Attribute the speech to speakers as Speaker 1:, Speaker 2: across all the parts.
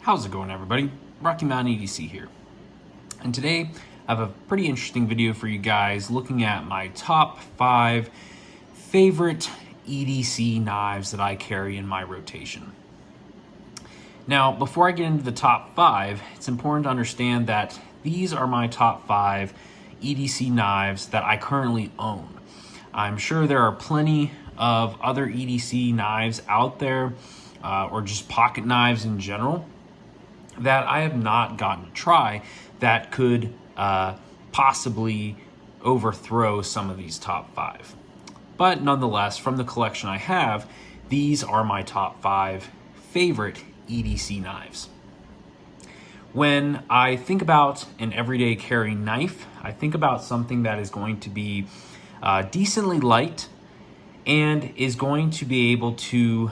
Speaker 1: How's it going, everybody? Rocky Mountain EDC here. And today I have a pretty interesting video for you guys looking at my top 5 favorite EDC knives that I carry in my rotation. Now, before I get into the top 5, it's important to understand that these are my top 5 EDC knives that I currently own. I'm sure there are plenty of other EDC knives out there, or just pocket knives in general, that I have not gotten to try that could possibly overthrow some of these top 5. But nonetheless, from the collection I have, these are my top 5 favorite EDC knives. When I think about an everyday carry knife, I think about something that is going to be decently light and is going to be able to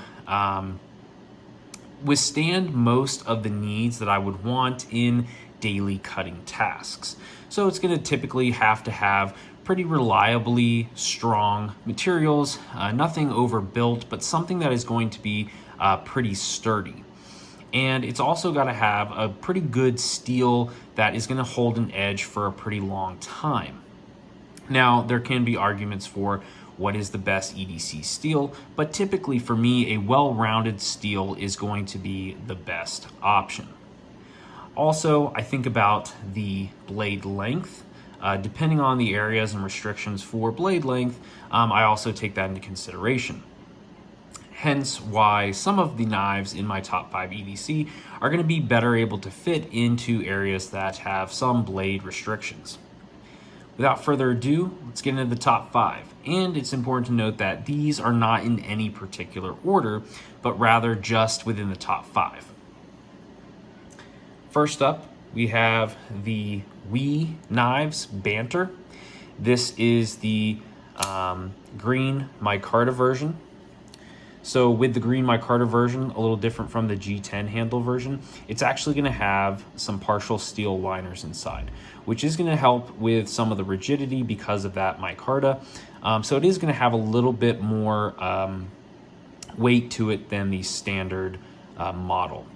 Speaker 1: withstand most of the needs that I would want in daily cutting tasks. So it's going to typically have to have pretty reliably strong materials, nothing overbuilt, but something that is going to be pretty sturdy. And it's also got to have a pretty good steel that is going to hold an edge for a pretty long time. Now, there can be arguments for what is the best EDC steel, but typically for me, a well-rounded steel is going to be the best option. Also, I think about the blade length. Depending on the areas and restrictions for blade length, I also take that into consideration. Hence why some of the knives in my top 5 EDC are going to be better able to fit into areas that have some blade restrictions. Without further ado, let's get into the top 5. And it's important to note that these are not in any particular order, but rather just within the top 5. First up, we have the Wii Knives Banter. This is the green micarta version. So with the green micarta version, a little different from the G10 handle version, it's actually going to have some partial steel liners inside, which is going to help with some of the rigidity because of that micarta. So it is going to have a little bit more weight to it than the standard model.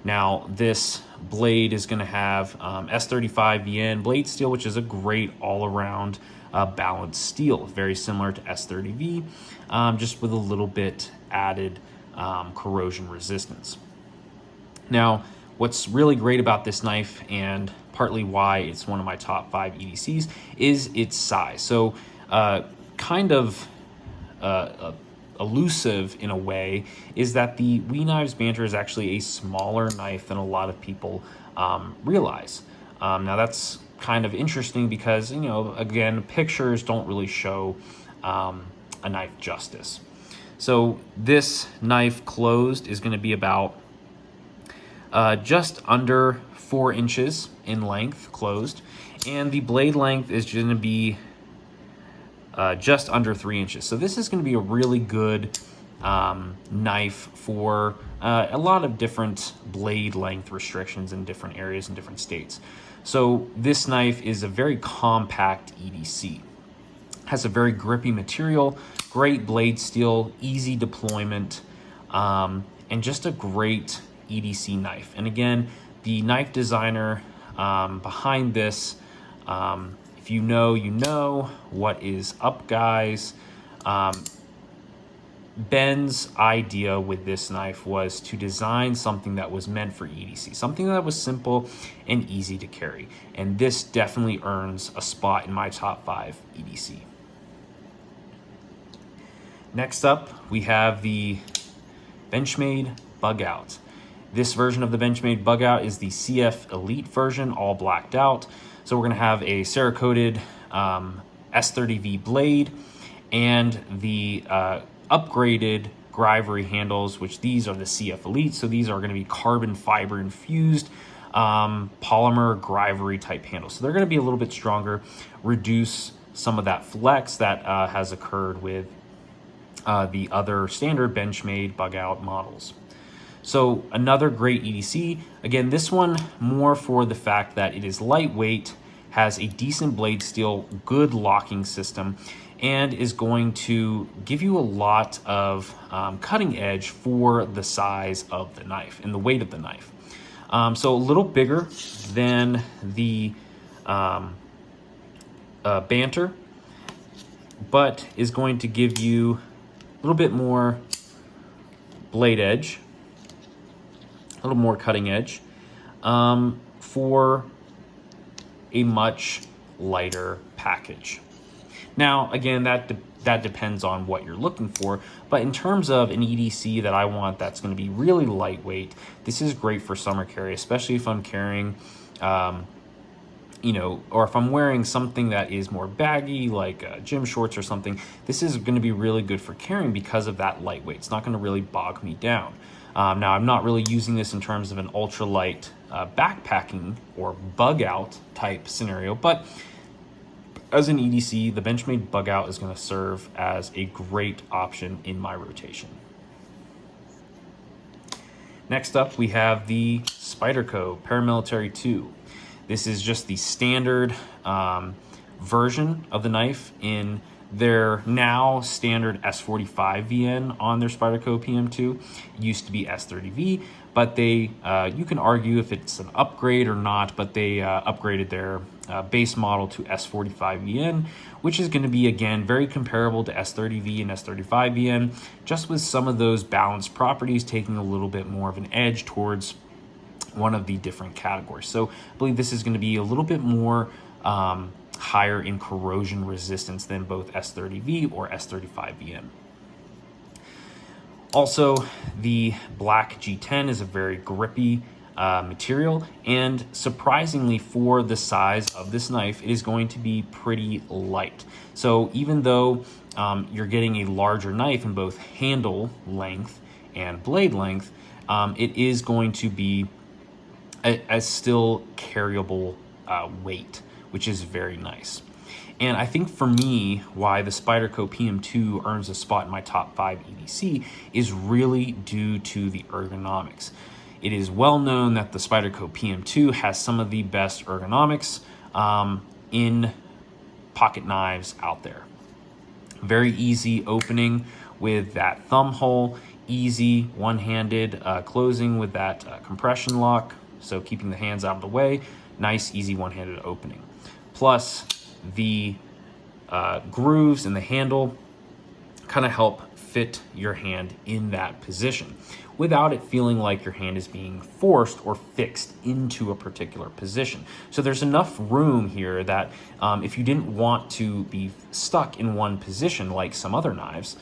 Speaker 1: Now, this blade is going to have S35 VN blade steel, which is a great all-around balanced steel, very similar to S30V, just with a little bit added corrosion resistance. Now, what's really great about this knife, and partly why it's one of my top 5 EDCs, is its size. So kind of elusive in a way is that the Wii Knives Banter is actually a smaller knife than a lot of people realize. Now that's kind of interesting because, you know, again, pictures don't really show a knife justice. So this knife closed is going to be about just under 4 inches in length closed, and the blade length is going to be just under 3 inches. So this is going to be a really good knife for a lot of different blade length restrictions in different areas and different states. So this knife is a very compact EDC. Has a very grippy material, great blade steel, easy deployment, and just a great EDC knife. And again, the knife designer behind this, if you know, you know. What is up, guys? Ben's idea with this knife was to design something that was meant for EDC, something that was simple and easy to carry. And this definitely earns a spot in my top 5 EDC. Next up, we have the Benchmade Bugout. This version of the Benchmade Bugout is the CF Elite version, all blacked out. So we're going to have a Cerakoted S30V blade and the upgraded Grivery handles, which these are the CF Elite. So these are going to be carbon fiber infused polymer Grivery type handles. So they're going to be a little bit stronger, reduce some of that flex that has occurred with the other standard Benchmade Bugout models. So another great EDC. Again, this one more for the fact that it is lightweight, has a decent blade steel, good locking system, and is going to give you a lot of cutting edge for the size of the knife and the weight of the knife. So a little bigger than the banter, but is going to give you a little bit more blade edge, a little more cutting edge, for a much lighter package. Now, again, that depends on what you're looking for, but in terms of an EDC that I want that's going to be really lightweight, this is great for summer carry, especially if I'm carrying, you know, or if I'm wearing something that is more baggy, like gym shorts or something. This is going to be really good for carrying because of that lightweight. It's not going to really bog me down. Now, I'm not really using this in terms of an ultralight backpacking or bug out type scenario, but as an EDC, the Benchmade Bugout is going to serve as a great option in my rotation. Next up, we have the Spyderco Paramilitary 2. This is just the standard version of the knife in their now standard S45 VN on their Spyderco PM2. It used to be S30V, but they, you can argue if it's an upgrade or not, but they upgraded their base model to S45 VN, which is going to be, again, very comparable to S30V and S35 VN, just with some of those balanced properties taking a little bit more of an edge towards one of the different categories. So I believe this is going to be a little bit more higher in corrosion resistance than both S30V or S35 VN. Also, the black G10 is a very grippy material, and surprisingly for the size of this knife, it is going to be pretty light. So even though you're getting a larger knife in both handle length and blade length, it is going to be a still carryable weight, which is very nice. And I think for me, why the Spyderco PM2 earns a spot in my top 5 EDC is really due to the ergonomics. It is well known that the Spyderco PM2 has some of the best ergonomics in pocket knives out there. Very easy opening with that thumb hole, easy one-handed closing with that compression lock, so keeping the hands out of the way, nice, easy one-handed opening. Plus, the grooves in the handle kind of help fit your hand in that position without it feeling like your hand is being forced or fixed into a particular position. So there's enough room here that if you didn't want to be stuck in one position like some other knives,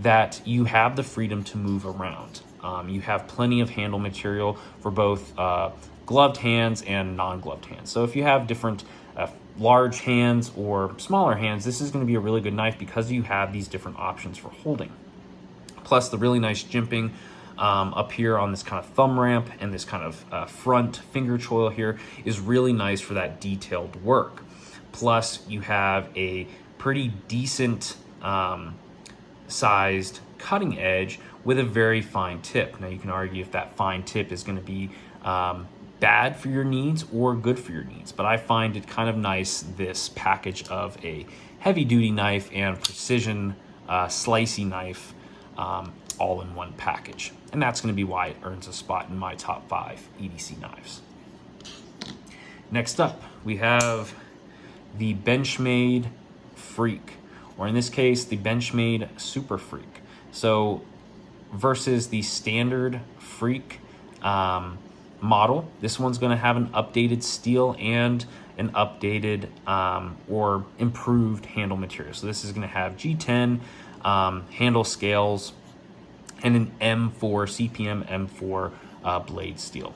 Speaker 1: that you have the freedom to move around. You have plenty of handle material for both gloved hands and non-gloved hands. So if you have different large hands or smaller hands, this is going to be a really good knife because you have these different options for holding. Plus the really nice jimping up here on this kind of thumb ramp and this kind of front finger choil here is really nice for that detailed work. Plus you have a pretty decent sized cutting edge with a very fine tip. Now you can argue if that fine tip is going to be bad for your needs or good for your needs, but I find it kind of nice, this package of a heavy duty knife and precision slicey knife all in one package, and that's going to be why it earns a spot in my top 5 EDC knives. Next up, we have the Benchmade Freak, or in this case the Benchmade Super Freak. So versus the standard Freak model, this one's going to have an updated steel and an updated or improved handle material. So this is going to have G10 handle scales and an M4 CPM M4 blade steel.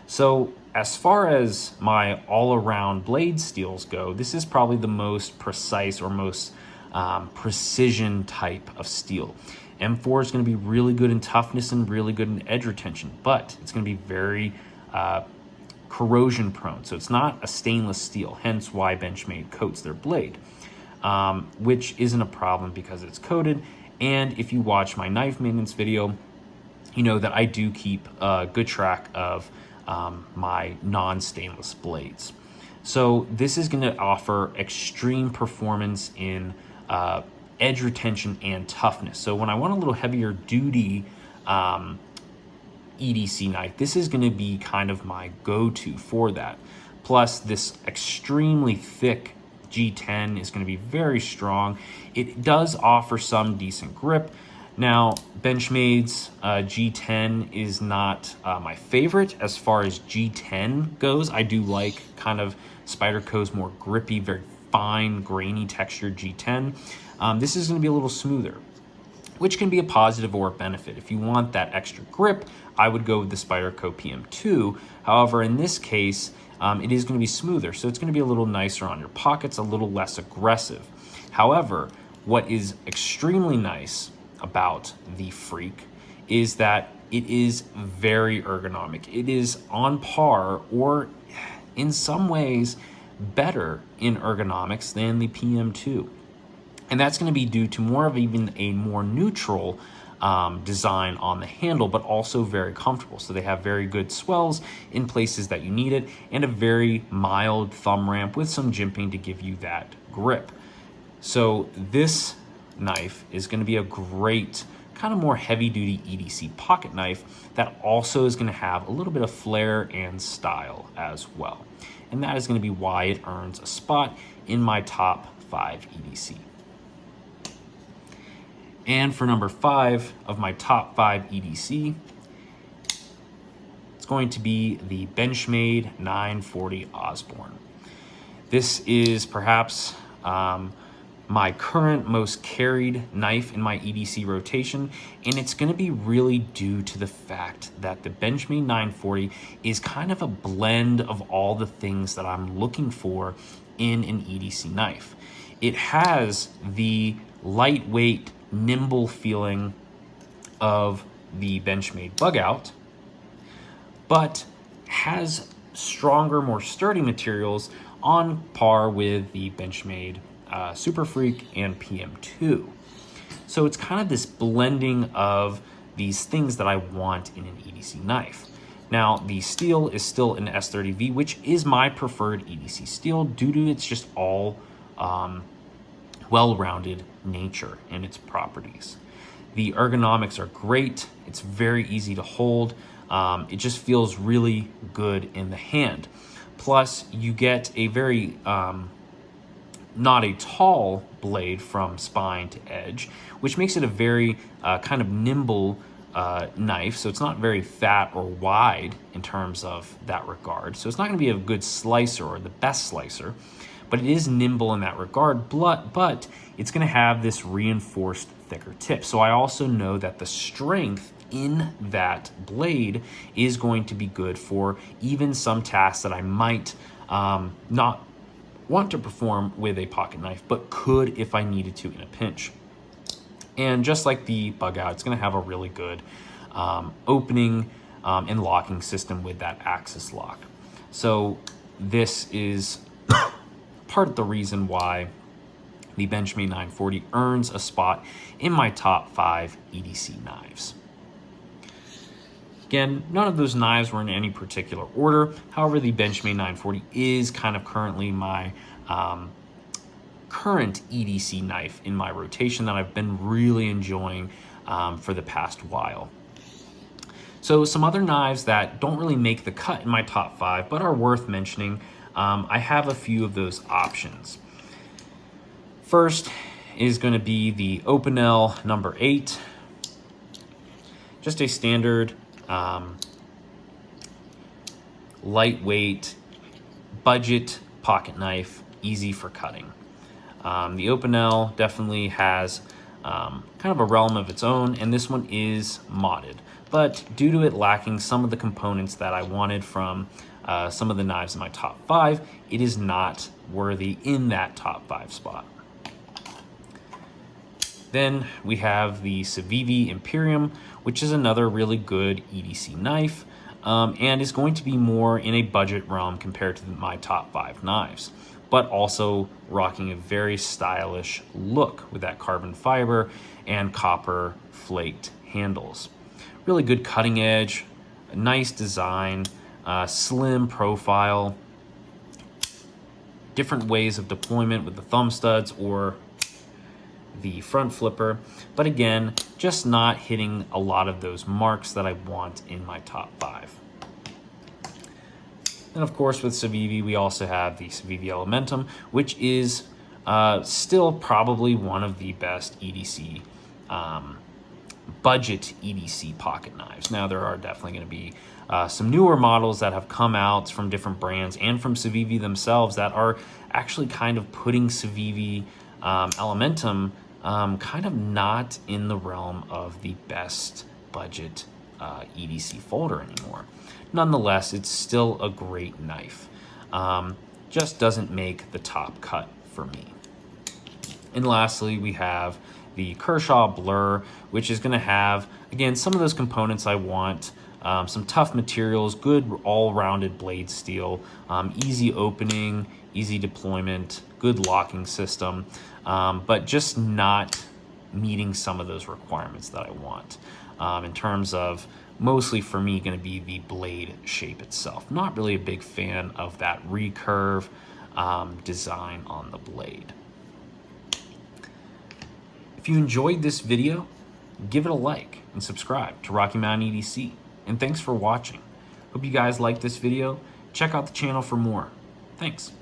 Speaker 1: So as far as my all-around blade steels go, this is probably the most precise or most precision type of steel. M4 is going to be really good in toughness and really good in edge retention, but it's going to be very corrosion prone. So it's not a stainless steel, hence why Benchmade coats their blade, which isn't a problem because it's coated. And if you watch my knife maintenance video, you know that I do keep a good track of my non-stainless blades. So this is going to offer extreme performance in edge retention and toughness. So when I want a little heavier duty EDC knife, this is going to be kind of my go-to for that. Plus, this extremely thick G10 is going to be very strong. It does offer some decent grip. Now, Benchmade's G10 is not my favorite as far as G10 goes. I do like kind of Spyderco's more grippy, very fine, grainy textured G10. This is going to be a little smoother, which can be a positive or a benefit. If you want that extra grip, I would go with the Spyderco PM2. However, in this case, it is going to be smoother, so it's going to be a little nicer on your pockets, a little less aggressive. However, what is extremely nice about the Freak is that it is very ergonomic. It is on par, or in some ways better in ergonomics than the PM2. And that's going to be due to more of even a more neutral design on the handle, but also very comfortable. So they have very good swells in places that you need it, and a very mild thumb ramp with some jimping to give you that grip. So this knife is going to be a great kind of more heavy duty EDC pocket knife that also is going to have a little bit of flair and style as well. And that is going to be why it earns a spot in my top 5 EDC. And for number 5 of my top 5 EDC, it's going to be the Benchmade 940 Osborne. This is perhaps my current most carried knife in my EDC rotation, and it's going to be really due to the fact that the Benchmade 940 is kind of a blend of all the things that I'm looking for in an EDC knife. It has the lightweight, nimble feeling of the Benchmade Bugout, but has stronger, more sturdy materials on par with the Benchmade Super Freak and PM2. So it's kind of this blending of these things that I want in an EDC knife. Now, the steel is still an S30V, which is my preferred EDC steel due to its just all well-rounded nature and its properties. The ergonomics are great. It's very easy to hold. It just feels really good in the hand. Plus, you get a very not a tall blade from spine to edge, which makes it a very kind of nimble knife. So it's not very fat or wide in terms of that regard. So it's not going to be a good slicer or the best slicer, but it is nimble in that regard. But it's going to have this reinforced thicker tip. So I also know that the strength in that blade is going to be good for even some tasks that I might not want to perform with a pocket knife, but could if I needed to in a pinch. And just like the Bugout, it's going to have a really good opening and locking system with that axis lock. So this is part of the reason why the Benchmade 940 earns a spot in my top 5 EDC knives. Again, none of those knives were in any particular order. However, the Benchmade 940 is kind of currently my current EDC knife in my rotation that I've been really enjoying for the past while. So some other knives that don't really make the cut in my top 5, but are worth mentioning. I have a few of those options. First is going to be the Opinel number 8. Just a standard lightweight budget pocket knife, easy for cutting. The Opinel definitely has kind of a realm of its own, and this one is modded. But due to it lacking some of the components that I wanted from some of the knives in my top 5, it is not worthy in that top 5 spot. Then we have the Civivi Imperium, which is another really good EDC knife, and is going to be more in a budget realm compared to my top 5 knives, but also rocking a very stylish look with that carbon fiber and copper flaked handles. Really good cutting edge, a nice design, slim profile, different ways of deployment with the thumb studs or the front flipper, but again, just not hitting a lot of those marks that I want in my top 5. And of course with Civivi, we also have the Civivi Elementum, which is still probably one of the best EDC, budget EDC pocket knives. Now there are definitely going to be some newer models that have come out from different brands and from Civivi themselves that are actually kind of putting Civivi Elementum kind of not in the realm of the best budget EDC folder anymore. Nonetheless, it's still a great knife. Just doesn't make the top cut for me. And lastly, we have the Kershaw Blur, which is going to have, again, some of those components I want. Some tough materials, good all-rounded blade steel, easy opening, easy deployment, good locking system, but just not meeting some of those requirements that I want. In terms of, mostly for me, going to be the blade shape itself. Not really a big fan of that recurve design on the blade. If you enjoyed this video, give it a like and subscribe to Rocky Mountain EDC. And thanks for watching. Hope you guys liked this video. Check out the channel for more. Thanks.